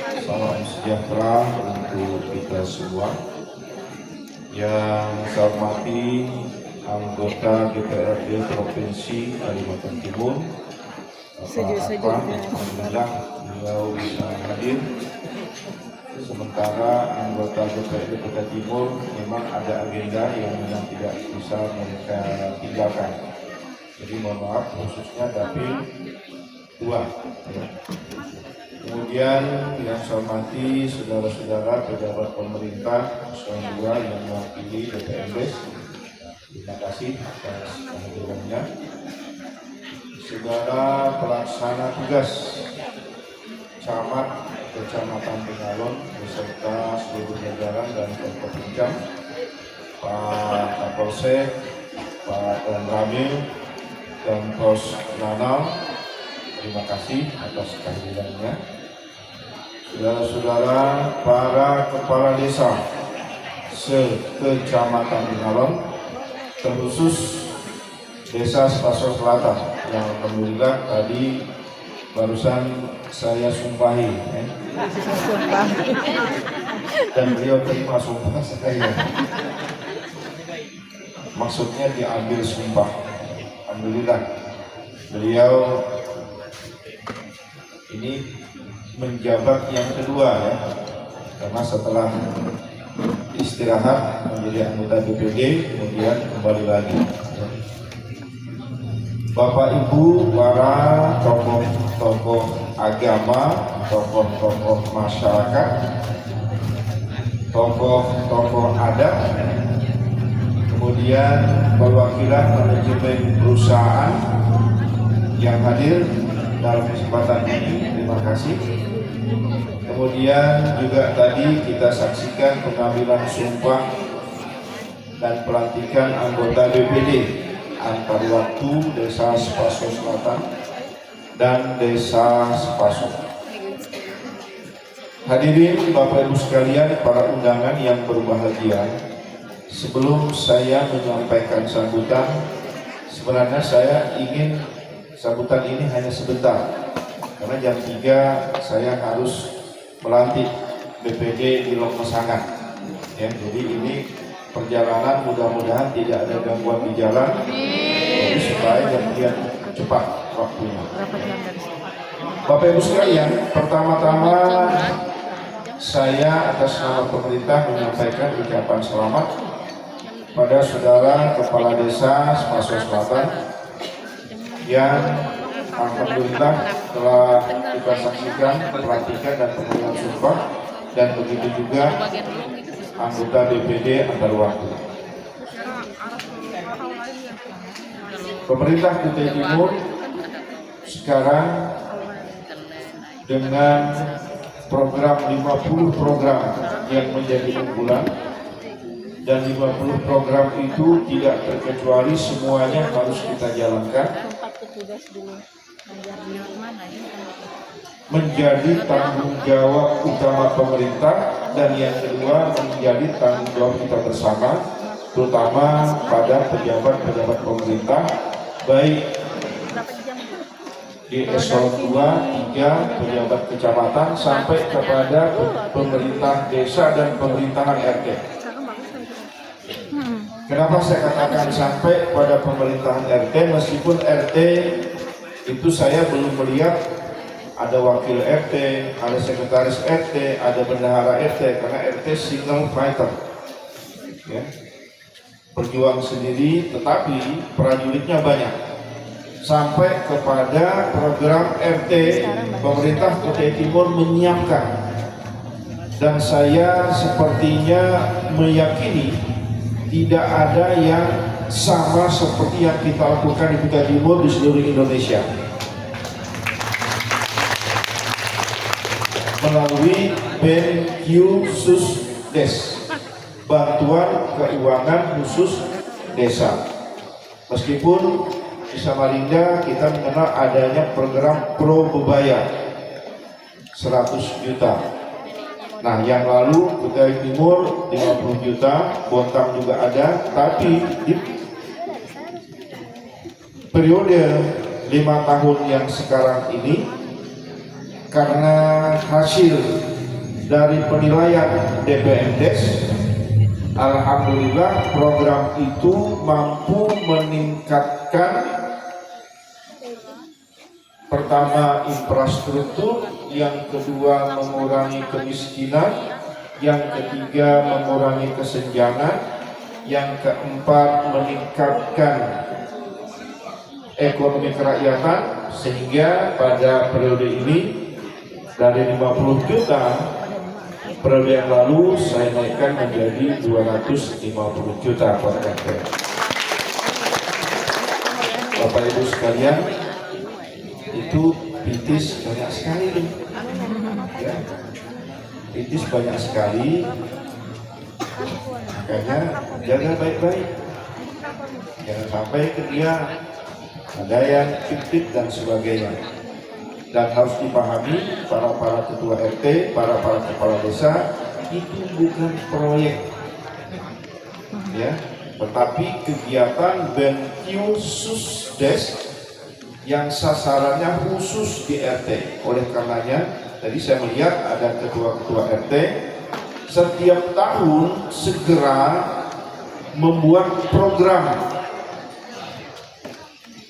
Salam sejahtera untuk kita semua. Yang saya hormati anggota DPRD Provinsi Kalimantan Timur, Bapak Afan, alhamdulillah beliau bisa hadir. Sementara anggota DPRD Kota Timur memang ada agenda yang memang tidak bisa mereka tinggalkan. Jadi mohon maaf khususnya dapil 2. Kemudian yang saya hormati saudara-saudara pejabat pemerintah Eselon 2 yang mewakili DPRD, terima kasih atas kehadirannya. Saudara pelaksana tugas camat Kecamatan Pengalon beserta seluruh jajaran dan Pemkab, Pak Kapolsek, Pak Ramil, dan Pos Nanal, terima kasih atas kehadirannya. Saudara-saudara para kepala desa se-Kecamatan Pengalon, terkhusus Desa Spaso Selatan yang alhamdulillah tadi barusan saya sumpahi, dan beliau terima sumpah saya. Maksudnya diambil sumpah. Alhamdulillah beliau ini menjabat yang kedua ya, karena setelah istirahat menjadi anggota DPD kemudian kembali lagi. Bapak Ibu para tokoh-tokoh agama, tokoh-tokoh masyarakat, tokoh-tokoh adat, kemudian perwakilan manajemen perusahaan yang hadir dalam kesempatan ini, terima kasih. Kemudian juga tadi kita saksikan pengambilan sumpah dan pelantikan anggota DPD antar waktu Desa Spaso Selatan dan Desa Spaso. Hadirin Bapak Ibu sekalian, para undangan yang berbahagia, sebelum saya menyampaikan sambutan, sebenarnya saya ingin sambutan ini hanya sebentar, karena jam 3 saya harus melantik BPD di Longmesangan. Ya, jadi ini perjalanan mudah-mudahan tidak ada gangguan di jalan, jadi supaya jam cepat waktunya. Bapak Ibu sekalian, pertama-tama saya atas nama pemerintah menyampaikan ucapan selamat pada saudara kepala desa Spaso Selatan yang alhamdulillah telah kita saksikan pelantikan dan pemberian sumpah, dan begitu juga anggota DPD antar waktu. Pemerintah Kutai Timur sekarang dengan program 50 program yang menjadi unggulan, dan 50 program itu tidak terkecuali semuanya harus kita jalankan menjadi tanggung jawab utama pemerintah, dan yang kedua menjadi tanggung jawab kita bersama, terutama pada pejabat-pejabat pemerintah baik di eselon 2, 3, pejabat kecamatan sampai kepada pemerintah desa dan pemerintahan RT. Kenapa saya katakan sampai pada pemerintahan RT? Meskipun RT itu saya belum melihat ada wakil RT, ada sekretaris RT, ada bendahara RT, karena RT single fighter, ya, berjuang sendiri, tetapi prajuritnya banyak. Sampai kepada program RT, pemerintah Kutai Timur menyiapkan, dan saya sepertinya meyakini tidak ada yang sama seperti yang kita lakukan di Kutai Timur di seluruh Indonesia. Melalui BKUSUSDes, Bantuan Keuangan Khusus Desa. Meskipun di Samarinda kita mengenal adanya program Pro Bebaya 100 juta. Nah, yang lalu Kutai Timur 50 juta, Bontang juga ada, tapi di periode 5 tahun yang sekarang ini, karena hasil dari penilaian DPMDes, alhamdulillah program itu mampu meningkatkan pertama infrastruktur, yang kedua mengurangi kemiskinan, yang ketiga mengurangi kesenjangan, yang keempat meningkatkan ekonomi kerakyatan, sehingga pada periode ini dari 50 juta periode yang lalu saya naikkan menjadi 250 juta per RT. Bapak Ibu sekalian, itu pitis banyak sekali ya. Pitis banyak sekali, makanya jaga baik-baik, jangan sampai ke dia ada yang fiktif dan sebagainya. Dan harus dipahami para ketua RT, para kepala desa, itu bukan proyek ya, tetapi kegiatan BenQ Susdes yang sasarannya khusus di RT. Oleh karenanya tadi saya melihat ada ketua-ketua RT setiap tahun segera membuat program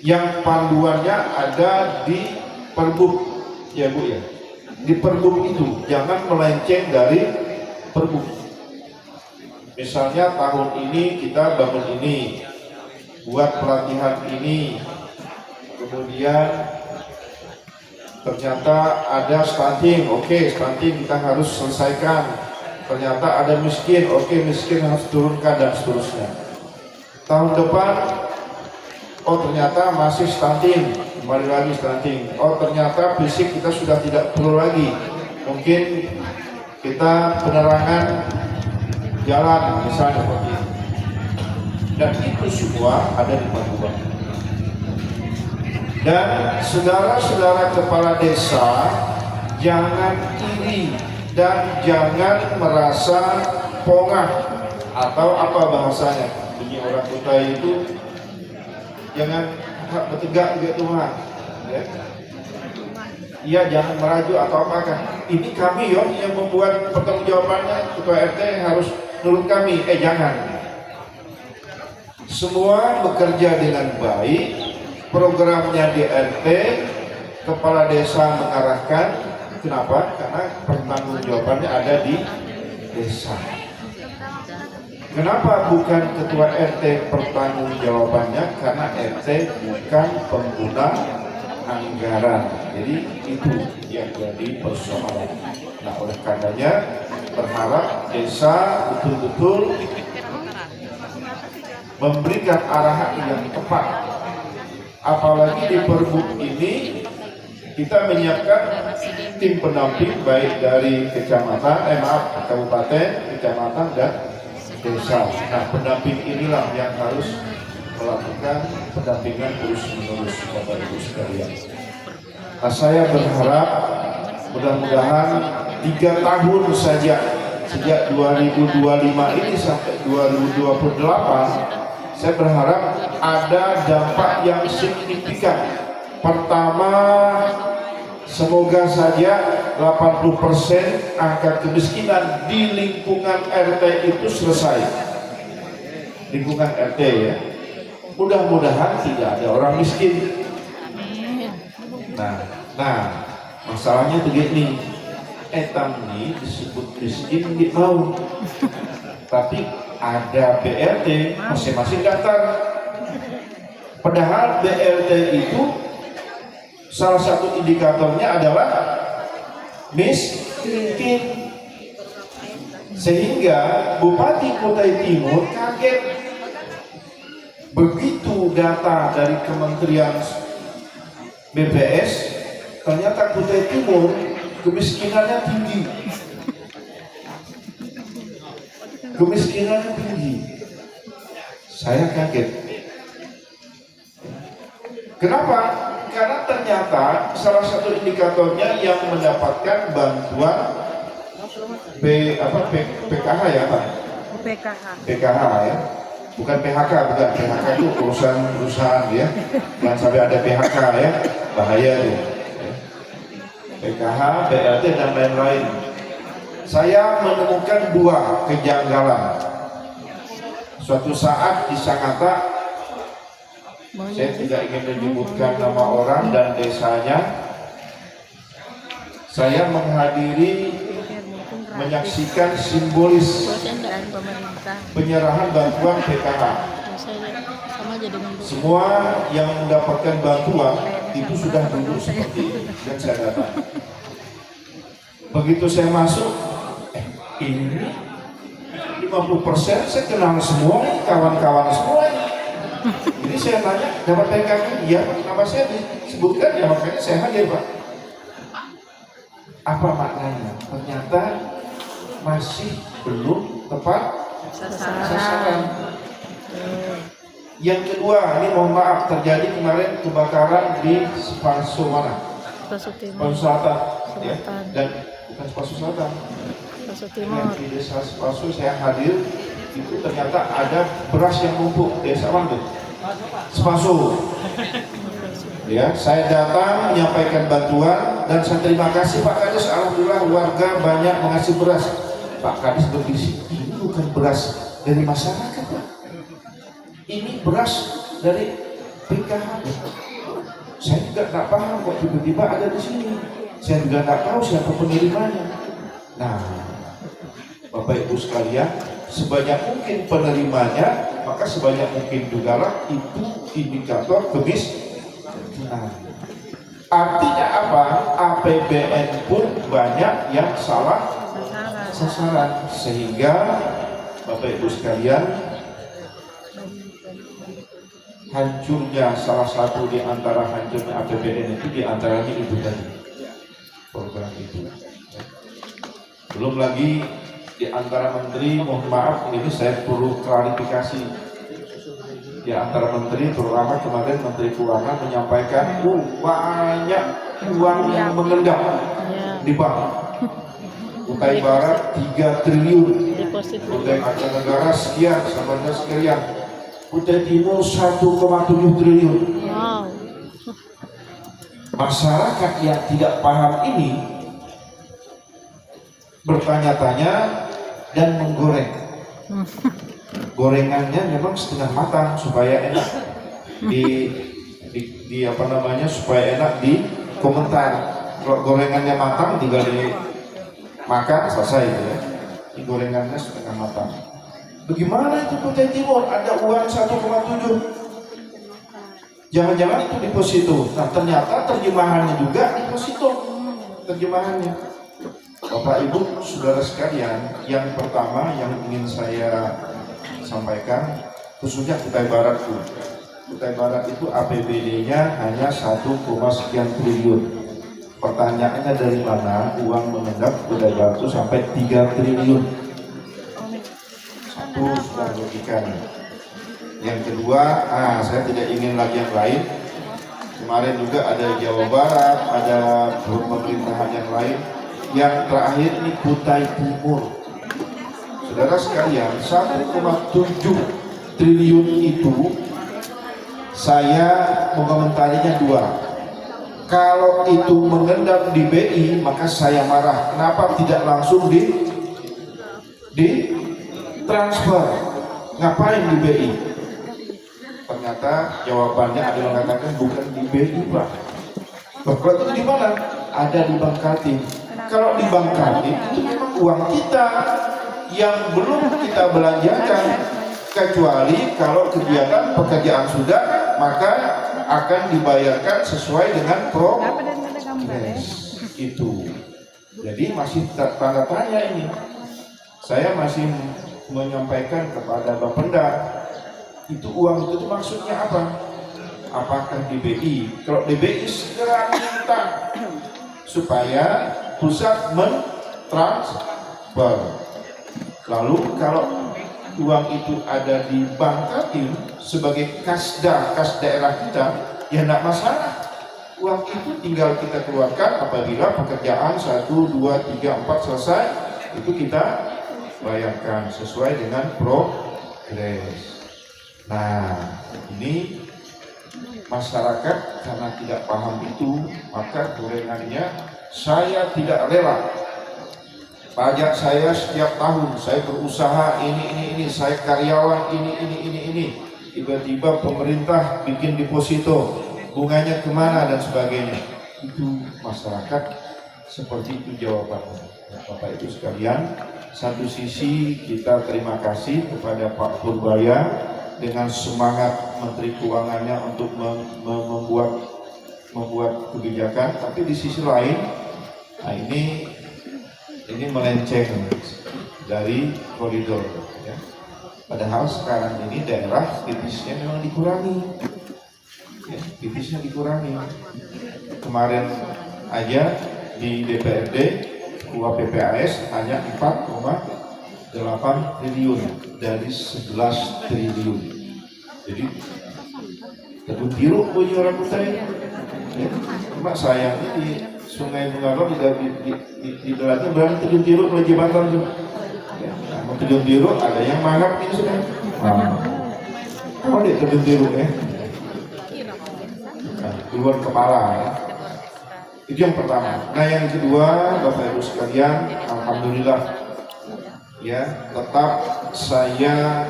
yang panduannya ada di Perbuk, ya Bu ya. Di Perbuk itu jangan melenceng dari Perbuk. Misalnya tahun ini kita bangun ini, buat pelatihan ini, kemudian ternyata ada stunting, oke, stunting kita harus selesaikan. Ternyata ada miskin, oke, miskin harus turunkan, dan seterusnya. Tahun depan, oh ternyata masih stunting, kembali lagi stunting. Oh ternyata fisik kita sudah tidak perlu lagi, mungkin kita penerangan jalan misalnya seperti itu. Dan itu semua ada di panduan. Dan saudara-saudara kepala desa, jangan iri dan jangan merasa pongah atau apa bahasanya. Bunyi orang Kutai itu jangan bertegak juga Tuhan. Ya. Iya, jangan merajuk atau apakah. Ini kami yang membuat pertanggungjawabannya, ketua RT harus nurut kami. Jangan. Semua bekerja dengan baik. Programnya di RT, kepala desa mengarahkan. Kenapa? Karena pertanggungjawabannya ada di desa. Kenapa bukan ketua RT pertanggungjawabannya? Karena RT bukan pengguna anggaran. Jadi itu yang jadi persoalan. Nah, oleh karenanya berharap desa betul-betul memberikan arahan yang tepat. Apalagi di Perbuk ini kita menyiapkan tim pendamping baik dari kabupaten, kecamatan, dan desa. Nah, pendamping inilah yang harus melakukan pendampingan terus-menerus Bapak Ibu sekalian. Nah, saya berharap mudah-mudahan 3 tahun saja, sejak 2025 ini sampai 2028, saya berharap ada dampak yang signifikan. Pertama, semoga saja 80% angka kemiskinan di lingkungan RT itu selesai. Lingkungan RT ya. Mudah-mudahan tidak ada orang miskin. Nah, masalahnya begini. Etam ini disebut miskin nggak mau. Tapi ada BLT masing-masing daftar. Padahal BLT itu salah satu indikatornya adalah miskin. Sehingga Bupati Kutai Timur kaget begitu data dari Kementerian BPS, ternyata Kutai Timur kemiskinannya tinggi. Kemiskinannya tinggi. Saya kaget. Kenapa? Karena ternyata salah satu indikatornya yang mendapatkan bantuan PKH ya Pak? PKH ya. Bukan PHK, bukan. PHK itu perusahaan ya. Jangan sampai ada PHK ya. Bahaya tuh. PKH, BLT dan lain-lain. saya menemukan dua kejanggalan. Suatu saat di Sangatta, saya tidak ingin menyebutkan nama orang dan desanya, saya menyaksikan simbolis penyerahan bantuan PKH. Semua yang mendapatkan bantuan itu sudah duduk seperti ini dan saya datang. Begitu saya masuk, ini 50% saya kenal semua, kawan-kawan semua. Jadi saya tanya, dapat PKH? Iya, nama saya disebutkan ya, makanya saya hadir, Pak. Apa maknanya? Ternyata masih belum tepat sasaran. Yang kedua, ini mohon maaf, terjadi kemarin kebakaran di Sepaso mana? Sepaso Selatan, ya, dan bukan Sepaso Selatan. Sepaso Timur. Di desa Sepaso saya hadir, itu ternyata ada beras yang numpuk. Desa mana? Sepaso. Ya, saya datang menyampaikan bantuan dan saya terima kasih Pak Kadis. Alhamdulillah warga banyak mengasih beras. Pak Kadis berbisik, ini bukan beras dari masyarakat, Pak. Ini beras dari PKH. Saya juga nggak paham kok tiba-tiba ada di sini. Saya juga nggak tahu siapa pengirimanya. Nah, Bapak Ibu sekalian, sebanyak mungkin penerimanya, maka sebanyak mungkin jugalah itu indikator kemiskinan. Artinya apa? APBN pun banyak yang salah sasaran, sehingga Bapak Ibu sekalian, hancurnya salah satu di antara hancurnya APBN itu diantaranya itu tadi, program itu. Belum lagi di antara menteri, mohon maaf ini saya perlu klarifikasi. Di antara menteri, terutama kemarin Menteri Keuangan menyampaikan banyak uang yang mengendap di bank. Kutai Barat 3 triliun, Kutai Kartanegara sekian, Samarinda sekian, Kutai Timur 1,7 triliun. Wow. Masyarakat yang tidak paham ini bertanya-tanya dan menggoreng. Gorengannya memang setengah matang supaya enak di apa namanya, supaya enak di komentar. Kalau gorengannya matang tinggal dimakan selesai ya. Di gorengannya setengah matang. Bagaimana itu Kutai Timur ada uang 1,7? Jangan-jangan itu deposito. Nah ternyata terjemahannya juga deposito. Terjemahannya. Bapak Ibu saudara sekalian, yang pertama yang ingin saya sampaikan, khususnya Kutai Barat itu. Kutai Barat itu APBD-nya hanya 1, sekian triliun. Pertanyaannya dari mana uang mengendap Kutai Barat itu sampai 3 triliun? Satu sudah logikanya. Yang kedua, saya tidak ingin lagi yang lain. Kemarin juga ada Jawa Barat, ada pemerintahan yang lain. Yang terakhir ini Kutai Timur. Saudara sekalian, 1,7 triliun itu saya mengomentarinya dua. Kalau itu mengendap di BI, maka saya marah. Kenapa tidak langsung di transfer? Ngapain di BI? Ternyata jawabannya ada yang mengatakan bukan di BI, Pak. Kalau itu di mana? Ada di Bank Kaltim. Kalau di Bank Kaltim itu memang uang kita yang belum kita belanjakan, kecuali kalau kegiatan pekerjaan sudah, maka akan dibayarkan sesuai dengan progres itu. Jadi masih tanda tanya ini. Saya masih menyampaikan kepada Bapenda, itu uang itu maksudnya apa? Apakah di BI? Kalau di BI segera minta supaya pusat mentransfer. Lalu kalau uang itu ada di Bank Kaltim sebagai kasda, kas daerah kita, ya tidak masalah. Uang itu tinggal kita keluarkan apabila pekerjaan 1, 2, 3, 4 selesai, itu kita bayarkan sesuai dengan progres. Nah, ini masyarakat karena tidak paham itu, maka gorengannya saya tidak rela pajak saya setiap tahun, saya berusaha ini, saya karyawan ini. Tiba-tiba pemerintah bikin deposito, bunganya kemana dan sebagainya. Itu masyarakat seperti itu jawabannya. Bapak Ibu sekalian, satu sisi kita terima kasih kepada Pak Purbaya dengan semangat Menteri Keuangannya untuk membuat kebijakan, tapi di sisi lain, nah ini melenceng dari koridor. Ya. Padahal sekarang ini daerah tipisnya memang dikurangi, ya, tipisnya dikurangi. Kemarin aja di DPRD UAP PPAS hanya 4,8 triliun dari 11 triliun. Jadi kebun biru punya orang Kutai. Ya, cuma sayangnya di Sungai Bengawan di dalamnya berani kebun biru oleh jembatan juga. Ya, nah, kebun biru ada yang mangap ini sudah. Kalau dia kebun biru ya, keluar kepala ya. Itu yang pertama. Nah yang kedua, Bapak Ibu sekalian, alhamdulillah ya, tetap saya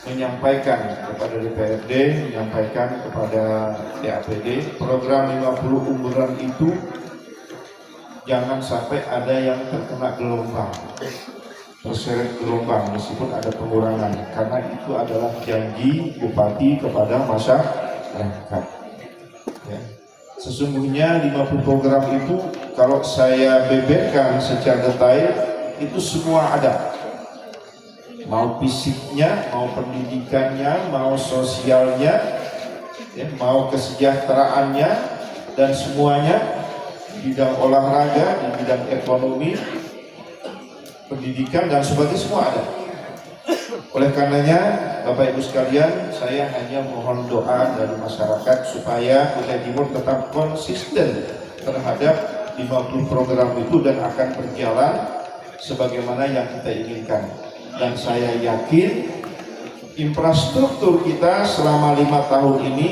menyampaikan kepada DPRD, menyampaikan kepada DAPD, program 50 unggulan itu jangan sampai ada yang terkena gelombang, terseret gelombang meskipun ada pengurangan, karena itu adalah janji bupati kepada masyarakat. Ya. Sesungguhnya 50 program itu kalau saya beberkan secara detail itu semua ada, mau fisiknya, mau pendidikannya, mau sosialnya, ya, mau kesejahteraannya, dan semuanya di bidang olahraga, di bidang ekonomi, pendidikan dan sebagainya semua ada. Oleh karenanya, Bapak Ibu sekalian, saya hanya mohon doa dari masyarakat supaya Kutai Timur tetap konsisten terhadap 50 program itu dan akan berjalan sebagaimana yang kita inginkan. Dan saya yakin infrastruktur kita selama 5 tahun ini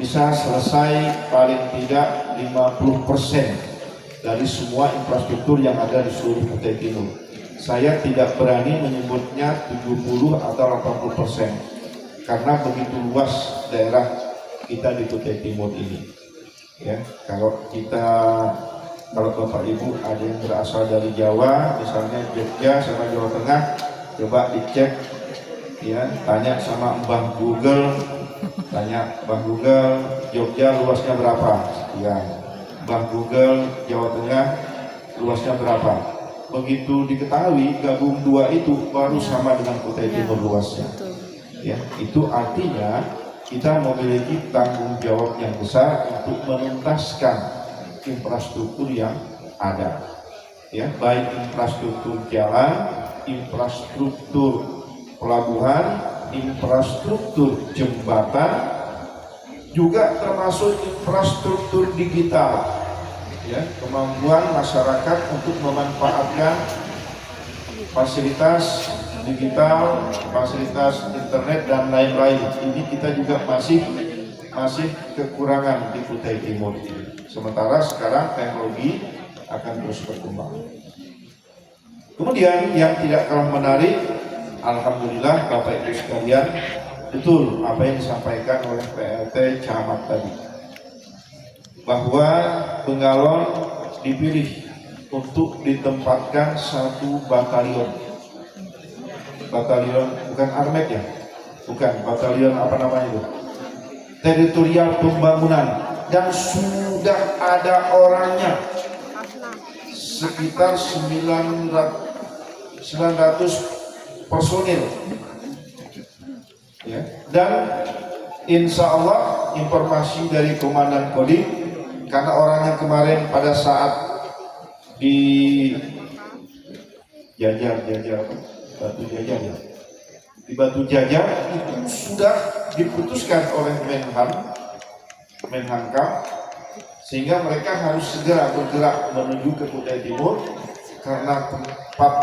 bisa selesai paling tidak 50% dari semua infrastruktur yang ada di seluruh Kutai Timur. Saya tidak berani menyebutnya 70 atau 80% karena begitu luas daerah kita di Kutai Timur ini. Ya, kalau Bapak Ibu ada yang berasal dari Jawa, misalnya Jogja sama Jawa Tengah, coba dicek, ya, tanya sama Mbah Google, Jogja luasnya berapa? Ya, Mbah Google Jawa Tengah luasnya berapa? Begitu diketahui gabung dua itu baru sama dengan Kutai Timur luasnya. Ya, itu artinya kita memiliki tanggung jawab yang besar untuk menuntaskan infrastruktur yang ada. Ya, baik infrastruktur jalan, infrastruktur pelabuhan, infrastruktur jembatan, juga termasuk infrastruktur digital. Ya, kemampuan masyarakat untuk memanfaatkan fasilitas digital, fasilitas internet dan lain-lain. Ini kita juga masih kekurangan di Kutai Timur ini. Sementara sekarang teknologi akan terus berkembang. Kemudian yang tidak kalah menarik, alhamdulillah Bapak Ibu sekalian, betul apa yang disampaikan oleh PLT Camat tadi, bahwa Bengalon dipilih untuk ditempatkan satu batalion bukan armet ya, bukan batalion apa namanya itu, teritorial pembangunan, dan sudah ada orangnya sekitar 900 personil ya. Dan insya Allah informasi dari Komandan Kodim, karena orangnya kemarin pada saat di Batu Jajar itu sudah diputuskan oleh Menhankam, sehingga mereka harus segera bergerak menuju ke Kutai Timur karena tempat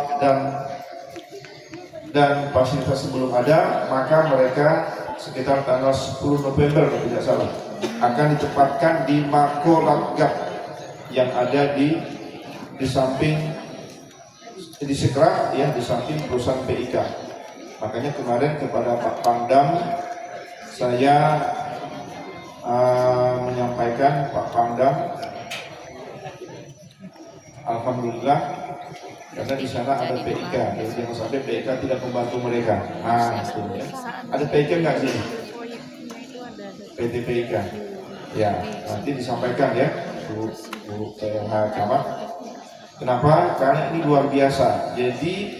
dan fasilitas belum ada. Maka mereka sekitar tanggal 10 November kalau tidak salah akan ditempatkan di Mako Latgap yang ada di samping disekrak ya di samping perusahaan PIK. Makanya kemarin kepada Pak Pangdam saya menyampaikan, Pak Pangdam, alhamdulillah karena di sana ada PIK, jadi jangan sampai PIK tidak membantu mereka. Nah, itu ya. Ada PIK nggak sih? PT PIK. Ya, nanti disampaikan ya, Bu PLH Camat. Kenapa? Karena ini luar biasa. Jadi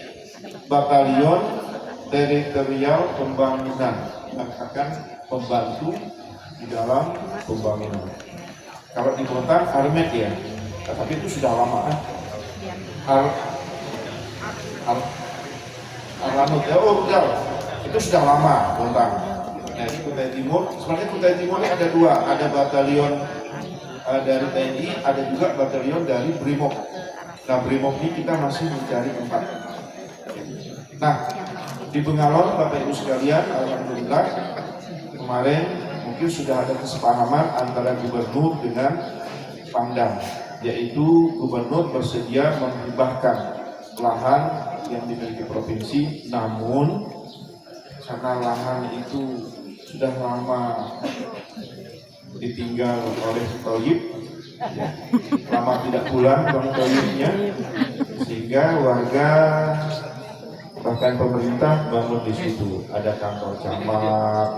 batalion teritorial pembangunan yang akan membantu di dalam pembangunan. Kalau di kota Armet ya, tapi itu sudah lama. Udah, itu sudah lama Bontang. Nah, di Kutai Timur, sebenarnya Kutai Timur ini ada dua, ada batalion dari TNI, ada juga batalion dari Brimob. Nah, Brimob ini kita masih mencari tempat. Nah, di Bengalon, Bapak Ibu sekalian, alhamdulillah kemarin mungkin sudah ada kesepahaman antara gubernur dengan Pangdam, yaitu gubernur bersedia menghibahkan lahan yang dimiliki provinsi, namun karena lahan itu sudah lama ditinggal oleh Toyib, ya, lama tidak pulang Bang Toyibnya, sehingga warga bahkan pemerintah bangun di situ. Ada kantor camat,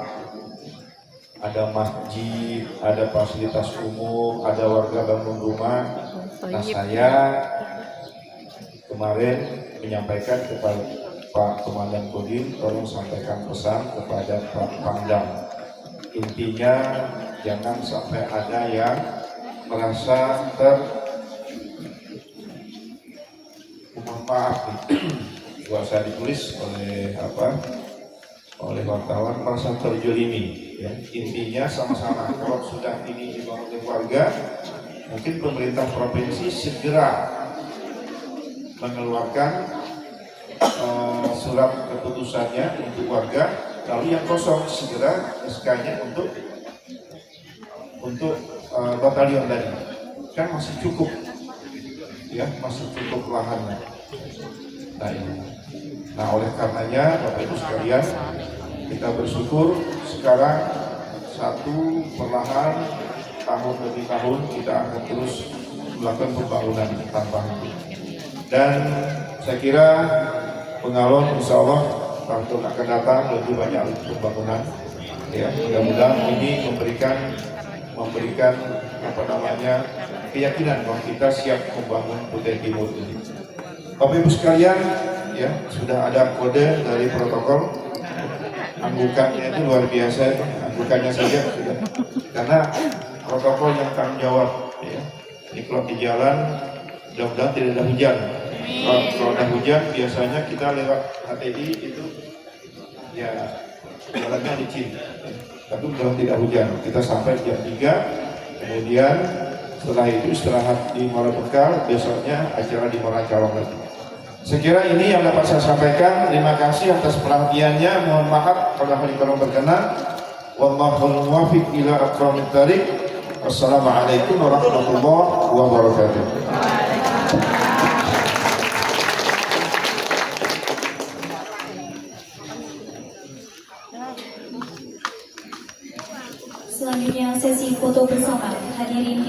ada masjid, ada fasilitas umum, ada warga bangun rumah. Nah, saya kemarin menyampaikan kepada Pak Komandan Kodim, tolong sampaikan pesan kepada Pak Pangdam. Intinya jangan sampai ada yang merasa maaf saya ditulis oleh wartawan merasa terjolimi ya. Intinya sama-sama kalau sudah ini dibangun oleh warga, mungkin pemerintah provinsi segera mengeluarkan surat keputusannya untuk warga, lalu yang kosong segera SK-nya untuk batalion tadi, kan masih cukup ya, masih cukup lahannya. Nah, oleh karenanya Bapak Ibu sekalian, kita bersyukur sekarang satu perlahan tahun demi tahun kita akan terus melakukan pembangunan tanpa henti. Dan saya kira Bengalon insya Allah tahun akan datang lebih banyak pembangunan. Ya, mudah-mudahan ini memberikan keyakinan bahwa kita siap membangun Kutai Timur ini. Bapak Ibu sekalian, ya sudah ada kode dari protokol. Anggukannya itu luar biasa, anggukannya saja sudah. Karena protokol yang tanggung jawab. Ya. Ini kalau di jalan, mudah-mudahan tidak ada hujan. Kalau ada hujan, biasanya kita lewat HTI itu, ya jalannya licin. Tapi mudah-mudahan tidak hujan. Kita sampai jam 3, kemudian setelah itu istirahat di Muara Bekal, besoknya acara di Muara Cawang lagi. Saya kira ini yang dapat saya sampaikan. Terima kasih atas perhatiannya. Mohon maaf kalau hal kurang berkenan. Wallahul muwaffiq ila aqwamit thariq. Wassalamualaikum warahmatullahi wabarakatuh. Selanjutnya sesi foto bersama. Hadirin